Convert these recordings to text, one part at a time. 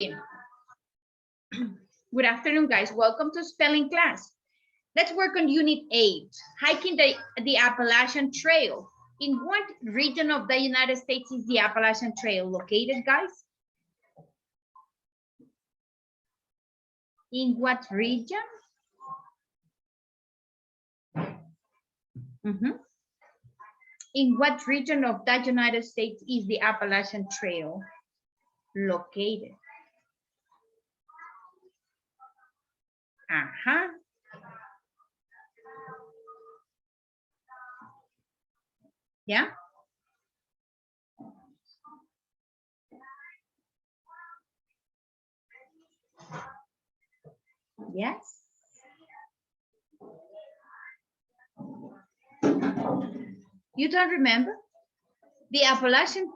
Good afternoon, guys. Welcome to spelling class. Let's work on Unit 8, hiking the Appalachian Trail. In what region of the United States is the Appalachian Trail located, guys? In what region? In what region of the United States is the Appalachian Trail located? Yeah. Yes. You don't remember? The Appalachian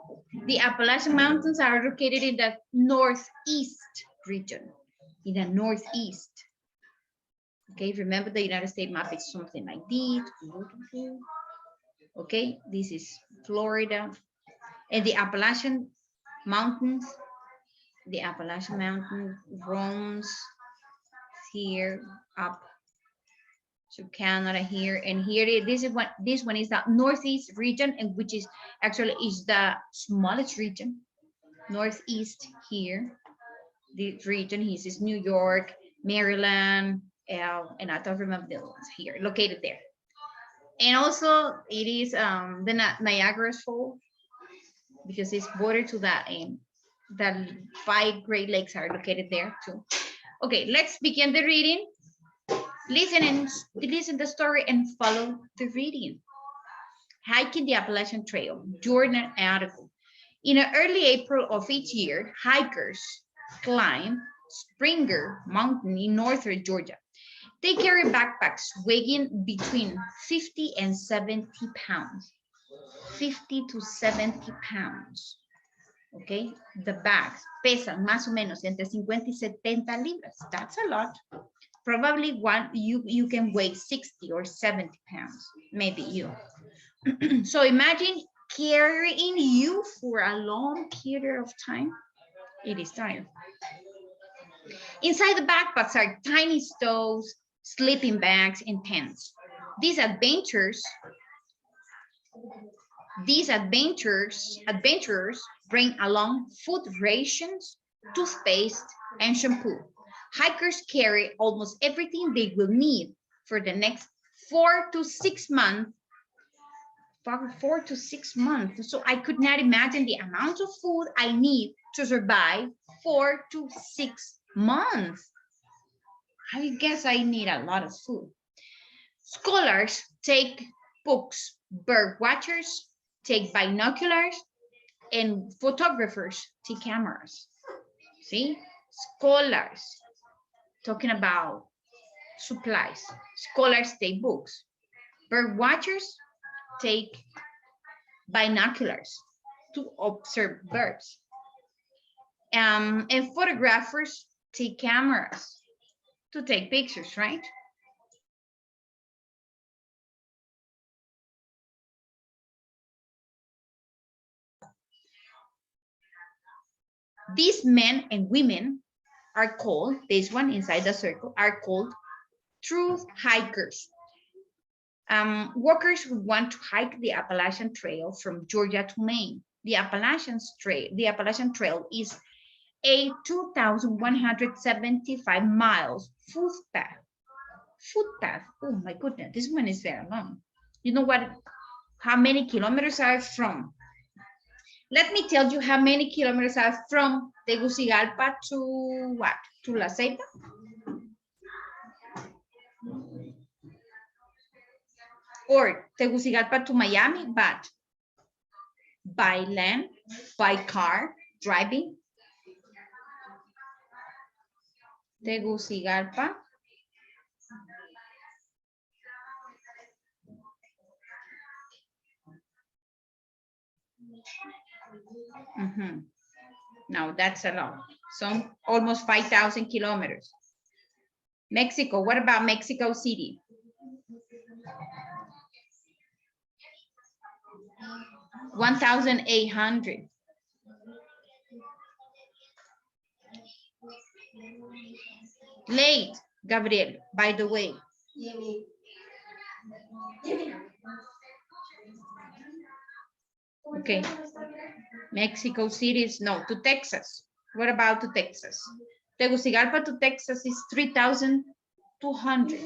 Mountains are located in the northeast region. In the northeast. Okay, remember the United States map is something like this. Okay, this is Florida. And the Appalachian Mountains runs here up to Canada here. And here, this one is the northeast region, and which is actually is the smallest region. Northeast here. This region, this is New York, Maryland, and I don't remember the other ones here, located there. And also it is the Niagara Falls, because it's bordered to that, and the 5 Great Lakes are located there too. Okay, let's begin the reading. Listen the story and follow the reading. Hiking the Appalachian Trail, journal article. In early April of each year, hikers climb Springer Mountain in northern Georgia. They carry backpacks weighing between 50 and 70 pounds. 50 to 70 pounds. Okay, the bags pesan más o menos entre 50 y 70 libras. That's a lot. Probably you can weigh 60 or 70 pounds, maybe you. So imagine carrying you for a long period of time. It is tiring. Inside the backpacks are tiny stoves, sleeping bags, and tents. These adventurers bring along food rations, toothpaste, and shampoo. Hikers carry almost everything they will need for the next 4 to 6 months. 4 to 6 months. So I could not imagine the amount of food I need to survive 4 to 6 months. I guess I need a lot of food. Scholars take books, bird watchers take binoculars, and photographers take cameras. See, scholars talking about supplies. Scholars take books. Bird watchers take binoculars to observe birds. And photographers take cameras to take pictures, right? These men and women are called, this one inside the circle, are called truth hikers. Workers who want to hike the Appalachian Trail from Georgia to Maine. The Appalachian Trail is a 2,175 miles footpath. Oh my goodness, this one is very long. You know what? How many kilometers are from? Let me tell you how many kilometers are from Tegucigalpa to what? To La Ceiba? Or Tegucigalpa to Miami, but by land, by car, driving. Tegucigalpa. Now that's a lot. So almost 5,000 kilometers. Mexico, what about Mexico City? 1,800. Late, Gabriel, by the way. Okay. Mexico City is no, to Texas. What about to Texas? Tegucigalpa to Texas is 3,200.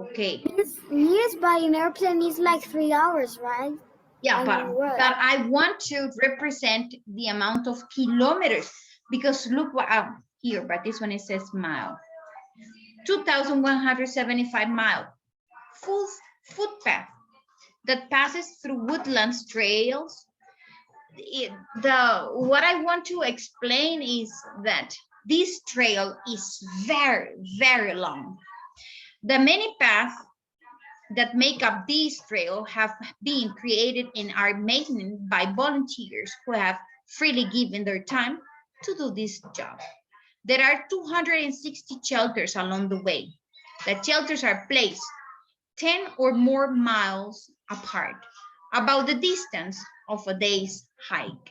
Okay. Yes, by an airplane is like 3 hours, right? Yeah, but I want to represent the amount of kilometers because look what here, but this one it says mile. 2,175 miles. Full footpath that passes through woodlands, trails. What I want to explain is that this trail is very, very long. The many paths that make up this trail have been created and are maintained by volunteers who have freely given their time to do this job. There are 260 shelters along the way. The shelters are placed 10 or more miles apart, about the distance of a day's hike.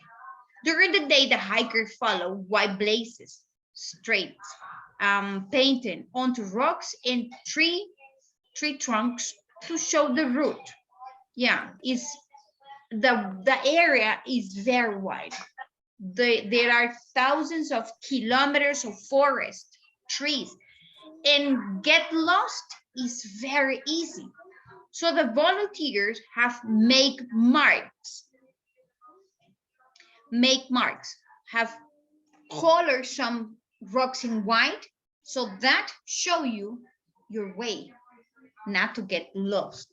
During the day, the hikers follow wide blazes, straight, painted onto rocks and tree trunks to show the route. Yeah, it's the area is very wide. There are thousands of kilometers of forest, trees, and get lost is very easy. So the volunteers have make marks, have colored some rocks in white, so that show you your way, not to get lost.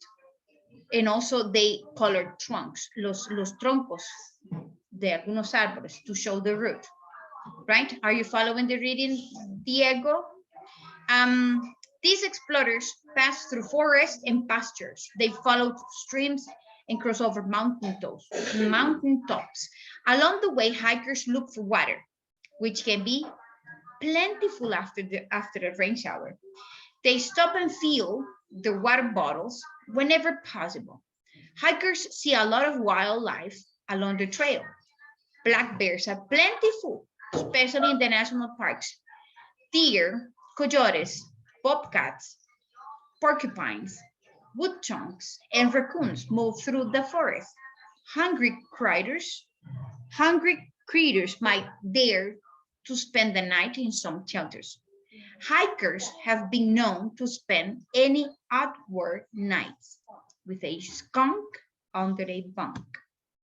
And also they colored trunks, los troncos de algunos árboles to show the route, right? Are you following the reading, Diego? These explorers pass through forests and pastures. They follow streams and cross over mountain tops. Along the way, hikers look for water, which can be plentiful after a rain shower. They stop and fill their water bottles whenever possible. Hikers see a lot of wildlife along the trail. Black bears are plentiful, especially in the national parks. Deer, coyotes, bobcats, porcupines, wood chunks, and raccoons move through the forest. Hungry critters might dare to spend the night in some shelters. Hikers have been known to spend any outward nights with a skunk under a bunk.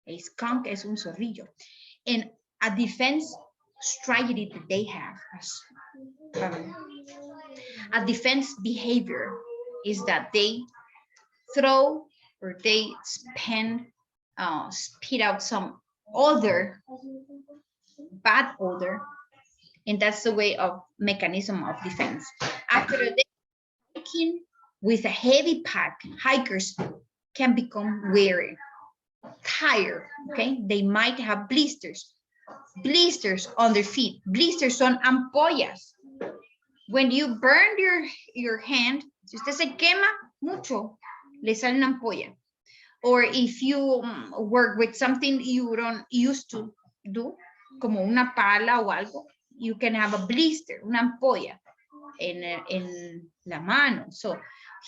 A skunk es un zorrillo. And a defense strategy that they have, a defense behavior, is that they throw or they spit out some odor, bad odor, and that's the way of mechanism of defense. After a day hiking with a heavy pack, hikers can become weary, tired, okay? They might have blisters on their feet. Blisters son ampollas. When you burn your hand, si usted se quema mucho, le sale una ampolla. Or if you work with something you don't used to do, como una pala o algo, you can have a blister, una ampolla en la mano. So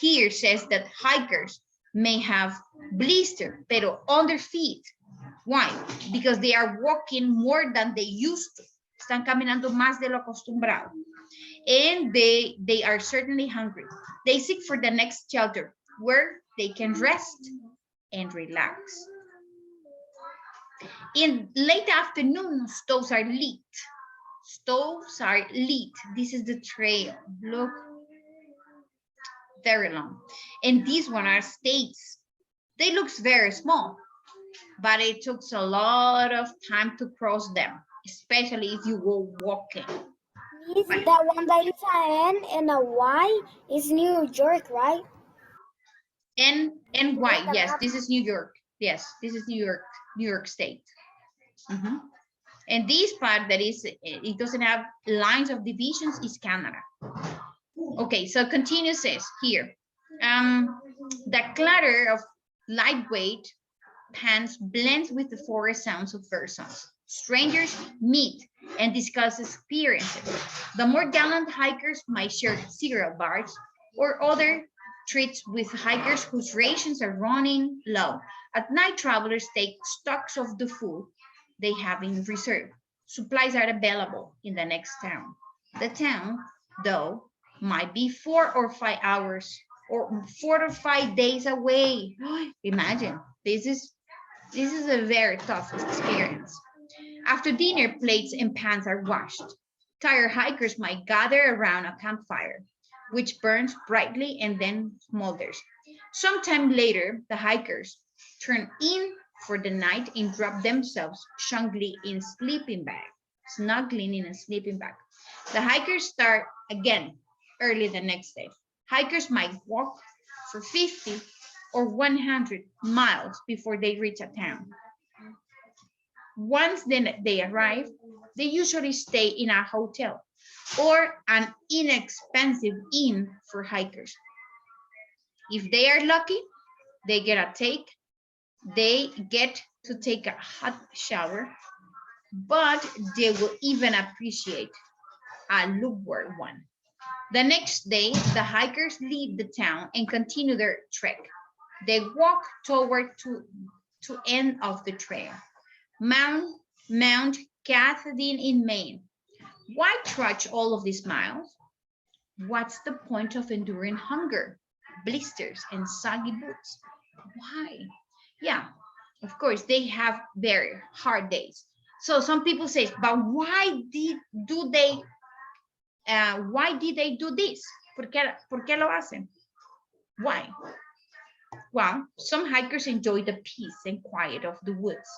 here says that hikers may have blister, pero on their feet. Why? Because they are walking more than they used to. Están caminando más de lo acostumbrado. And they are certainly hungry. They seek for the next shelter where they can rest and relax. In late afternoon, stoves are lit. This is the trail. Look, very long. And these one are states. They look very small, but it took a lot of time to cross them, especially if you go walking. Right. That one that is an N and a Y is New York, right? And Y, yes, this is New York. Yes, this is New York State. And this part that is, it doesn't have lines of divisions, is Canada. Okay, so continue says here, the clatter of lightweight pants blends with the forest sounds of bird songs. Strangers meet and discuss experiences. The more gallant hikers might share cereal bars or other treats with hikers whose rations are running low. At night, travelers take stocks of the food they have in reserve. Supplies are available in the next town. The town, though, might be 4 or 5 hours or 4 or 5 days away. Imagine, this is a very tough experience. After dinner, plates and pans are washed. Tired hikers might gather around a campfire, which burns brightly and then smolders. Sometime later, the hikers turn in for the night and drop themselves snugly in a sleeping bag. The hikers start again early the next day. Hikers might walk for 50 or 100 miles before they reach a town. Once they arrive, they usually stay in a hotel or an inexpensive inn for hikers. If they are lucky, they get to take a hot shower, but they will even appreciate a lukewarm one. The next day, the hikers leave the town and continue their trek. They walk toward to end of the trail. Mount Catherine in Maine. Why trudge all of these miles? What's the point of enduring hunger, blisters, and soggy boots? Why? Yeah, of course, they have very hard days. So some people say, but why did they do this? ¿Por qué lo hacen? Why? Well, some hikers enjoy the peace and quiet of the woods.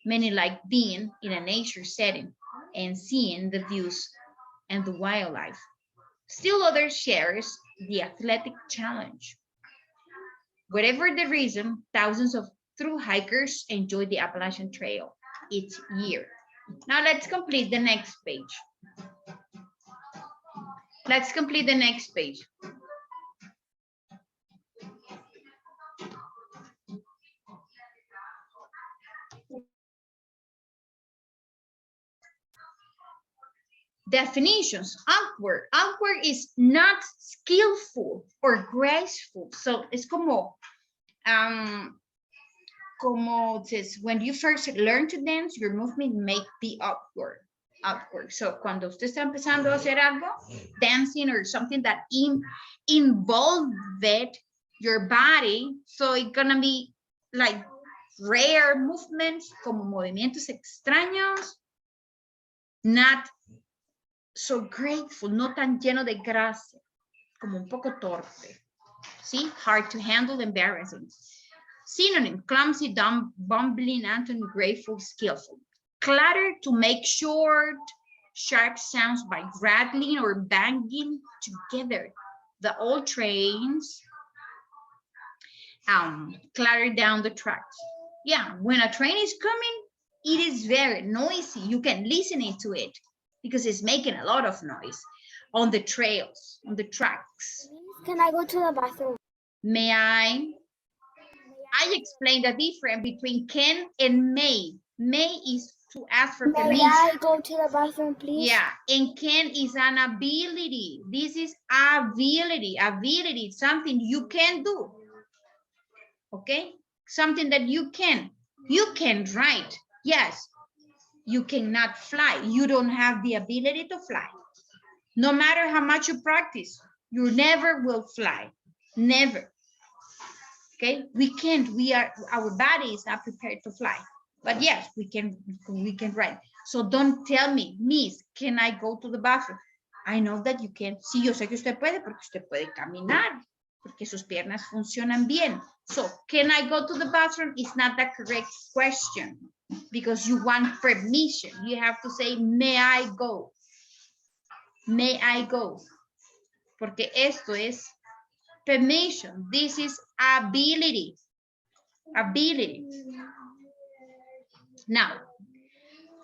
Many like being in a nature setting and seeing the views and the wildlife. Still others shares the athletic challenge. Whatever the reason, thousands of through hikers enjoy the Appalachian Trail each year. Now let's complete the next page. Let's complete the next page. Definitions. Awkward. Awkward is not skillful or graceful. So it's como this, when you first learn to dance, your movement may be awkward. So cuando usted está empezando a hacer algo, dancing or something that involved your body, so it's gonna be like rare movements, como movimientos extraños, not so grateful, no tan lleno de gracia, como un poco torpe. See, hard to handle, embarrassing. Synonym, clumsy, dumb, bumbling, antony, grateful, skillful. Clutter, to make short, sharp sounds by rattling or banging together. The old trains clatter down the tracks. Yeah, when a train is coming, it is very noisy. You can listen to it because it's making a lot of noise on the trails, on the tracks. Can I go to the bathroom? May I? I explained the difference between can and may. May is to ask for permission. May I go to the bathroom, please? Yeah, and can is an ability. This is ability. Ability, something you can do. Okay, something that you can. You can write. Yes, you cannot fly. You don't have the ability to fly. No matter how much you practice, you never will fly. Never. Okay, we can't. Our body is not prepared to fly. But yes, we can write. So don't tell me, Miss, can I go to the bathroom? I know that you can. Sí, yo sé que usted puede porque usted puede caminar, porque sus piernas funcionan bien. So, can I go to the bathroom is not the correct question because you want permission. You have to say, may I go? May I go? Porque esto es permission. This is ability. Ability. Now,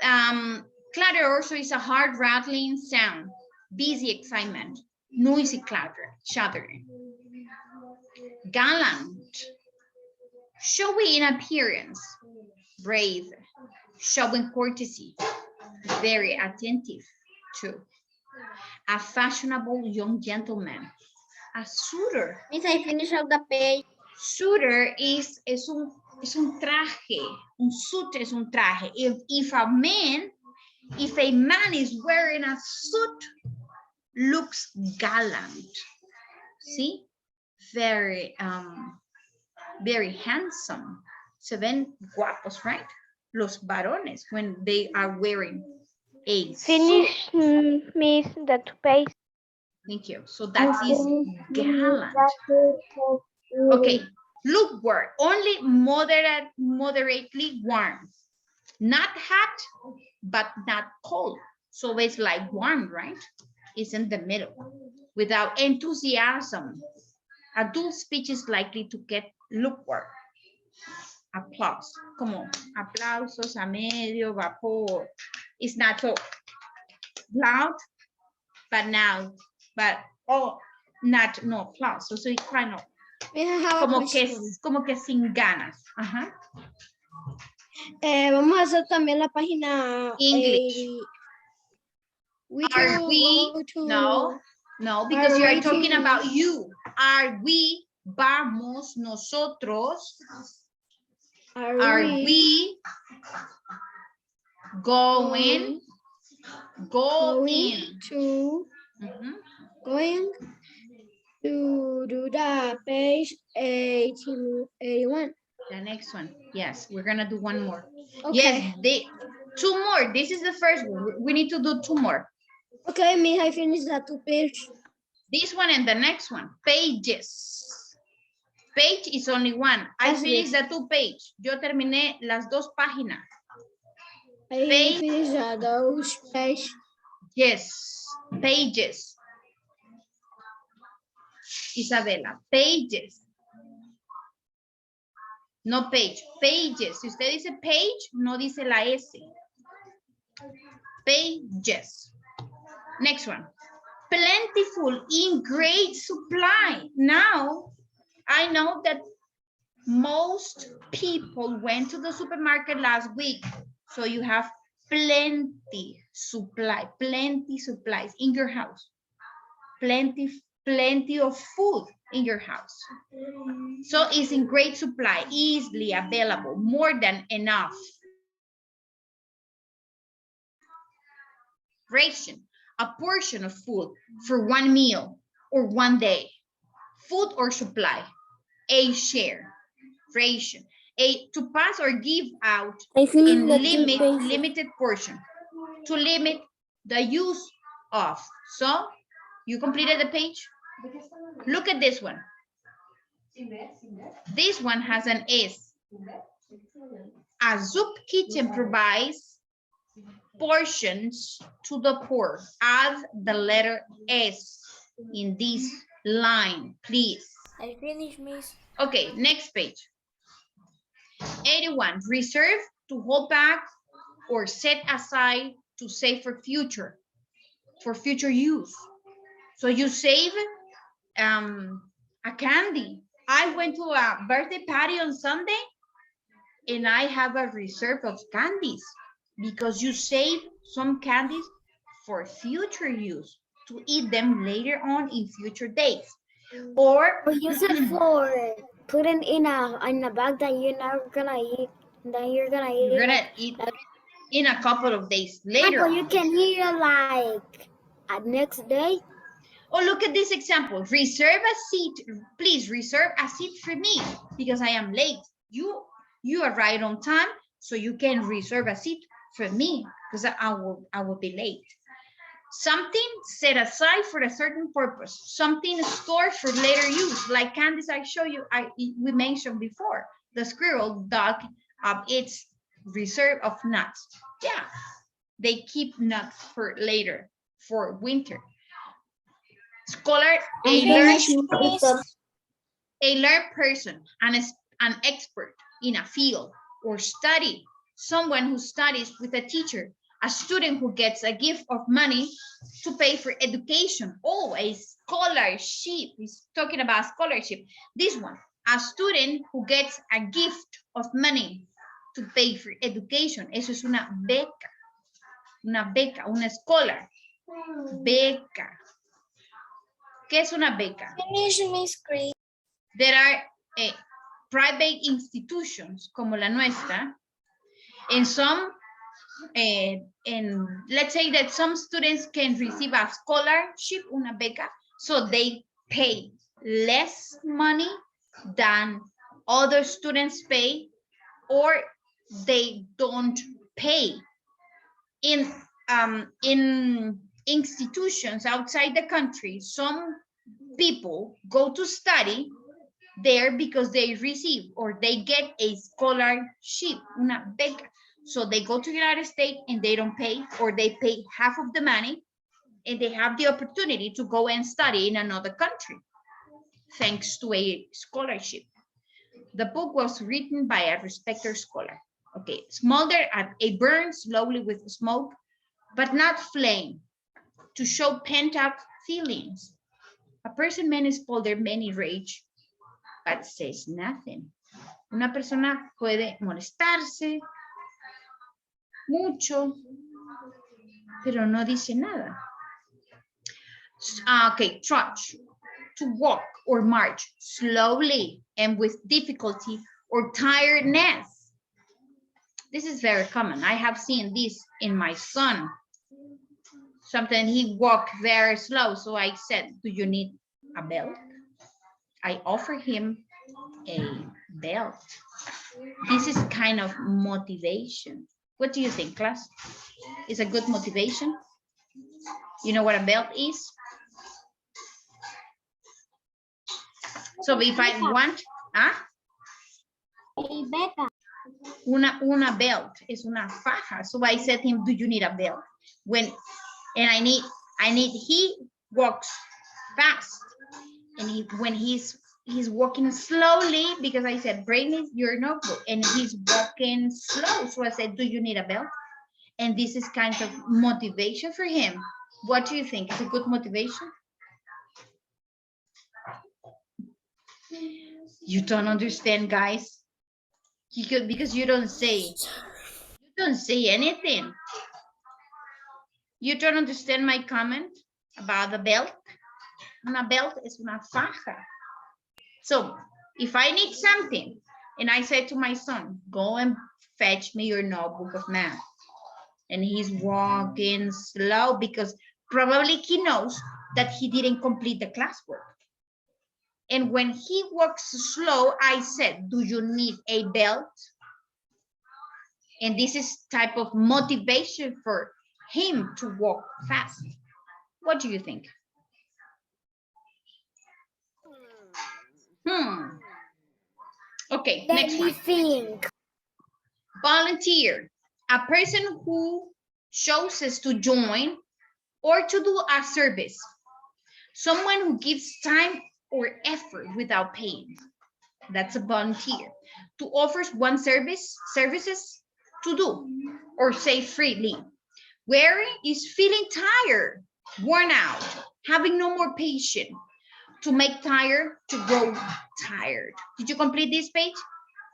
clatter also is a hard rattling sound, busy excitement, noisy clatter, chattering. Gallant, showy in appearance, brave, showing courtesy, very attentive to. A fashionable young gentleman. A suitor. Miss, I finished all the page. Suitor es un traje. Un suit es un traje. If a man is wearing a suit, looks gallant. See? Very, very handsome. Se ven guapos, right? Los varones when they are wearing a suit. Finish, Miss, the 2 page. Thank you. So that is gallant. Okay, lukewarm, only moderately warm. Not hot, but not cold. So it's like warm, right? It's in the middle. Without enthusiasm. Adult speech is likely to get lukewarm. Applause. Come on. Aplausos a medio vapor. It's not so loud, but now, but oh, not no applause. So it's kind of como que sin ganas. Ajá. Vamos a hacer también la página English. Are we? No, because you are talking about you. Are we? Vamos nosotros. Are we going to going to do the page 81. The next one. Yes, we're gonna do one more. Okay. Yes, two more. This is the first one. We need to do two more. Okay, Miss, I finished the 2 page. This one and the next one. Pages. Page is only one. I finished the 2 page. Yo terminé las 2 páginas. I finished those page. Yes, pages. Isabela, pages. No page, pages. Si usted dice page, no dice la S. Pages. Next one. Plentiful in great supply. Now, I know that most people went to the supermarket last week. So you have plenty supply, plenty supplies in your house. Plenty of food in your house. So it's in great supply, easily available, more than enough. Ration, a portion of food for one meal or one day. Food or supply, a share, ration. To pass or give out in limited portion. To limit the use of. So, you completed the page? Look at this one. This one has an S. A soup kitchen provides portions to the poor. Add the letter S in this line, please. I finished, Miss. Okay, next page. 81, reserve to hold back or set aside to save for future use. So you save a candy. I went to a birthday party on Sunday and I have a reserve of candies because you save some candies for future use to eat them later on in future days. Or use it for putting in a bag that you're not gonna eat. Then you're gonna eat in a couple of days later. But you can eat it like next day. Oh, look at this example. Reserve a seat. Please reserve a seat for me because I am late. You arrived on time, so you can reserve a seat for me because I will be late. Something set aside for a certain purpose. Something stored for later use, like candies I show you. We mentioned before. The squirrel dug up its reserve of nuts. Yeah, they keep nuts for later, for winter. Scholar, a learned person, an expert in a field or study, someone who studies with a teacher, a student who gets a gift of money to pay for education. Oh, a scholarship. He's talking about scholarship. This one, a student who gets a gift of money to pay for education. Eso es una beca. una beca, una scholar. Beca. ¿Qué es una beca? There are private institutions como la nuestra, and some, and let's say that some students can receive a scholarship, una beca, so they pay less money than other students pay, or they don't pay. In institutions outside the country, some people go to study there because they receive or they get a scholarship, una beca. So they go to the United States and they don't pay, or they pay half of the money, and they have the opportunity to go and study in another country thanks to a scholarship. The book was written by a respected scholar. Okay, smolder at a burn slowly with smoke, but not flame, to show pent-up feelings. A person may smolder many rage, but says nothing. Una persona puede molestarse mucho, pero no dice nada. Okay, trudge, to walk or march slowly and with difficulty or tiredness. This is very common. I have seen this in my son. Sometimes he walked very slow, so I said, do you need a belt? I offer him a belt. This is kind of motivation. What do you think, class? Is a good motivation? You know what a belt is? So if I want, una belt is una faja. So I said to him, do you need a belt? He walks fast, and when he's walking slowly, because I said, bring me your notebook, and he's walking slow. So I said, do you need a belt? And this is kind of motivation for him. What do you think? Is a good motivation? You don't understand, guys, because you don't say anything. You don't understand my comment about the belt. Una belt is una faja. So if I need something, and I said to my son, go and fetch me your notebook of math, and he's walking slow because probably he knows that he didn't complete the classwork. And when he walks slow, I said, do you need a belt? And this is type of motivation for him to walk fast. What do you think? Okay, next one. Think. Volunteer, a person who chooses to join or to do a service. Someone who gives time or effort without paying. That's a volunteer. To offer one services to do or say freely. Weary is feeling tired, worn out, having no more patience. To make tired, to grow tired. Did you complete this page?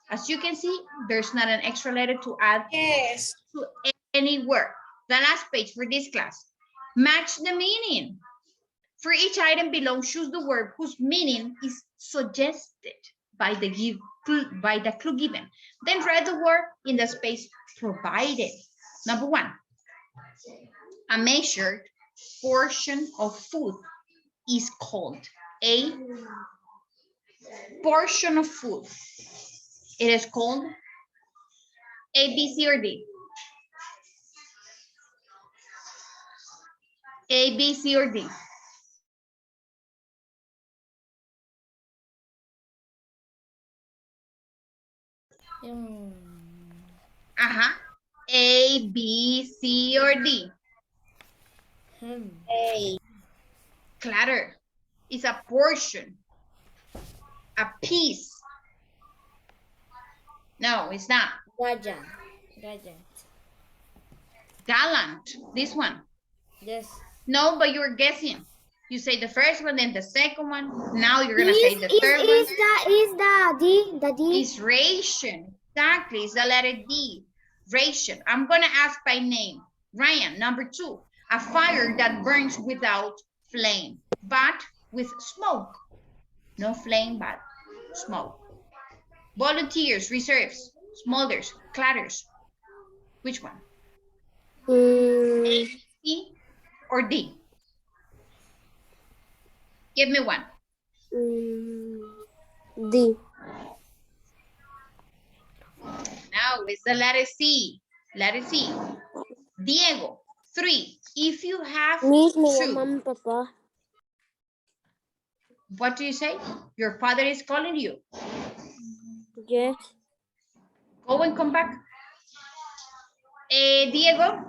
As you can see, there's not an extra letter to add to any word. The last page for this class. Match the meaning. For each item below, choose the word whose meaning is suggested by the clue given. Then write the word in the space provided. Number one, a measured portion of food is called a portion of food. It is called A, B, C, or D. A, B, C, or D. A, B, C, or D. A. Clatter is a portion, a piece. No, it's not. Gallant, this one. Yes. No, but you're guessing. You say the first one, then the second one. Now you're gonna say the third one. Is the D? It's ration. Exactly, it's the letter D. Ration. I'm gonna ask by name. Ryan, number 2, a fire that burns without flame, but with smoke. No flame, but smoke. Volunteers, reserves, smolders, clatters. Which one? A, C, or D? Give me one. D. Now it's the letter C. Letter C. Diego, 3. If you have two. Papa. What do you say? Your father is calling you. Yes. Go and come back. Diego?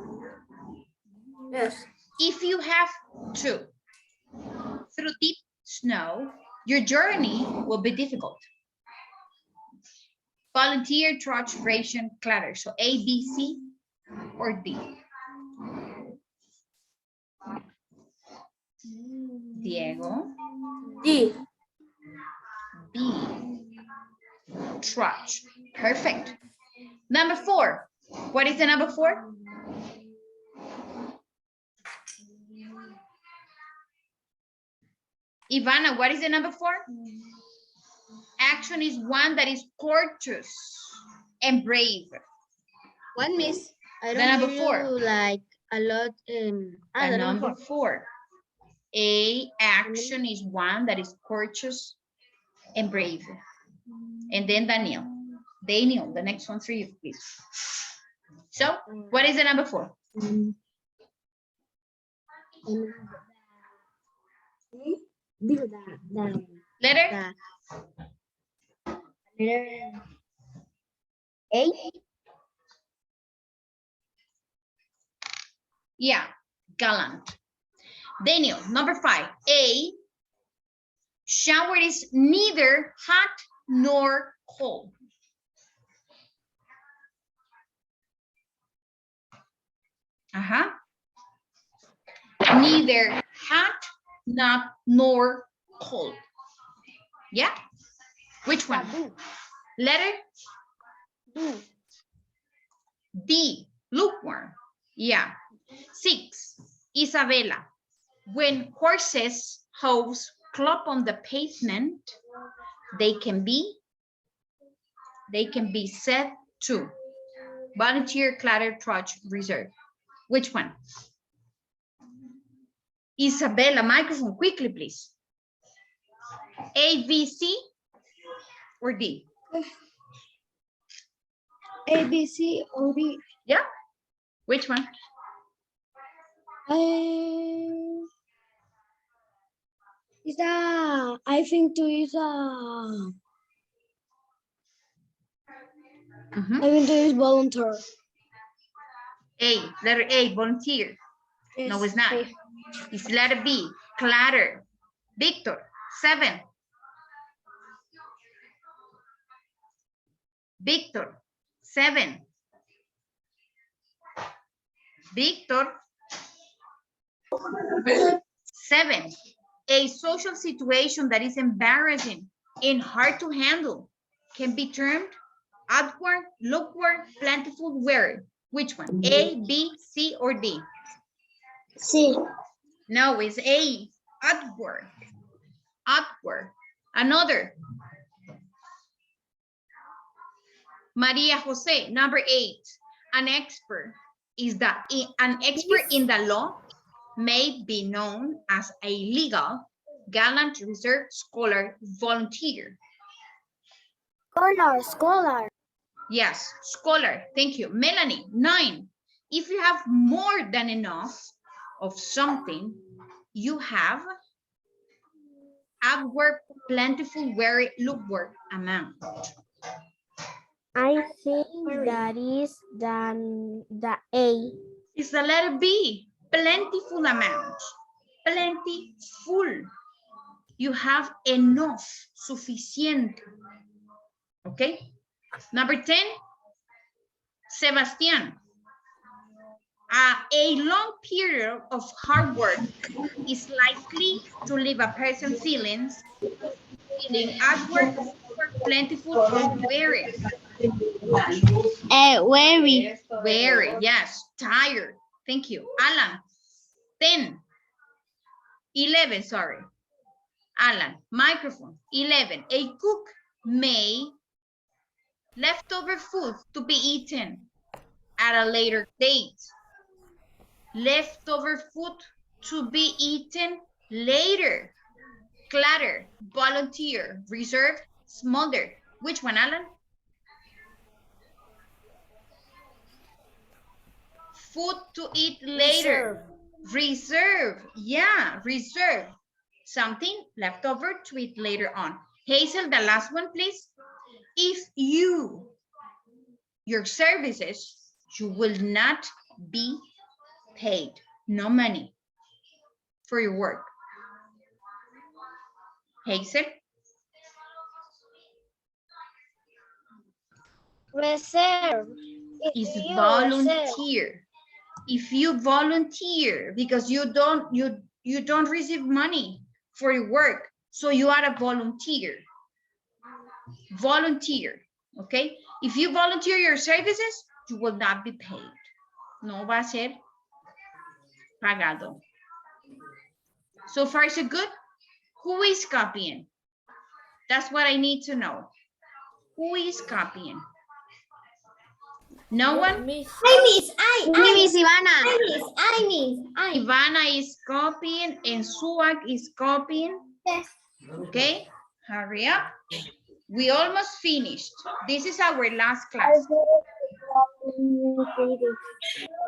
Yes. If you have two through deep snow, your journey will be difficult. Volunteer, trudge, ration, clatter. So A, B, C, or D? Diego? D. B. Trudge. Perfect. Number 4. What is the number 4? Ivana, what is the number 4? Action is one that is courteous and brave. One, miss. I The number 4. like a lot. The number 4. A action is one that is courteous and brave. And then Daniel, the next one for you, please. So, what is the number 4? Letter? A. Yeah, gallant. Daniel, number 5. A shower is neither hot nor cold. Neither hot, nor cold. Yeah? Which one? Letter? D, lukewarm. Yeah. 6, Isabella. When horses' hooves clop on the pavement, they can be said to volunteer, clatter, trudge, reserve. Which one? Isabella, microphone, quickly, please. A, B, C, or D? A, B, C, or D. Yeah. Which one? Is that? I think two is I think two is volunteer. A, letter A, volunteer. Yes. No, it's not. It's letter B, clatter. Victor, 7. Victor, 7. Victor, 7. A social situation that is embarrassing and hard to handle can be termed awkward, lukewarm, plentiful, weary. Which one? A, B, C, or D? C. No, it's A, awkward. Awkward. Another. Maria Jose, number 8. An expert is that an expert in the law may be known as a legal, gallant, reserve, scholar, volunteer. Scholar. Yes, scholar. Thank you. Melanie, 9. If you have more than enough of something, you have outward, plentiful, very lukewarm amount. I think that is the A. It's the letter B, plentiful amount. Plentiful. You have enough, suficiente. Okay. Number 10, Sebastian. A long period of hard work is likely to leave a person feeling awkward, plentiful, or weary. Weary. Weary, yes, tired. Thank you. Alan, 10. 11, sorry. Alan, microphone. 11. A cook may leftover food to be eaten at a later date. Leftover food to be eaten later. Clutter, volunteer, reserve, smolder. Which one, Alan? Food to eat later. Reserve. Yeah, reserve. Something left over to eat later on. Hazel, the last one, please. If your services, you will not be paid. No money for your work. Hazel? Reserve. Is volunteer. If you volunteer because you don't receive money for your work, so you are a volunteer. Volunteer, okay? If you volunteer your services, you will not be paid. No va a ser pagado. So far, so good? Who is copying? That's what I need to know. Who is copying? No one? I miss Ivana. Ivana is copying and Suak is copying. Yes. Okay, hurry up. We almost finished. This is our last class.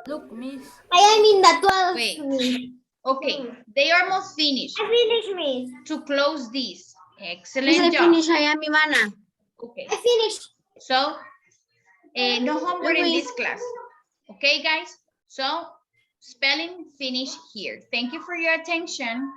Look, miss. I am in the 12th. Wait. Okay, they are almost finished. I finished, miss. To close this. Excellent job. I am Ivana. Okay, I finished. so no homework in this class. Okay, guys? So spelling finish here. Thank you for your attention.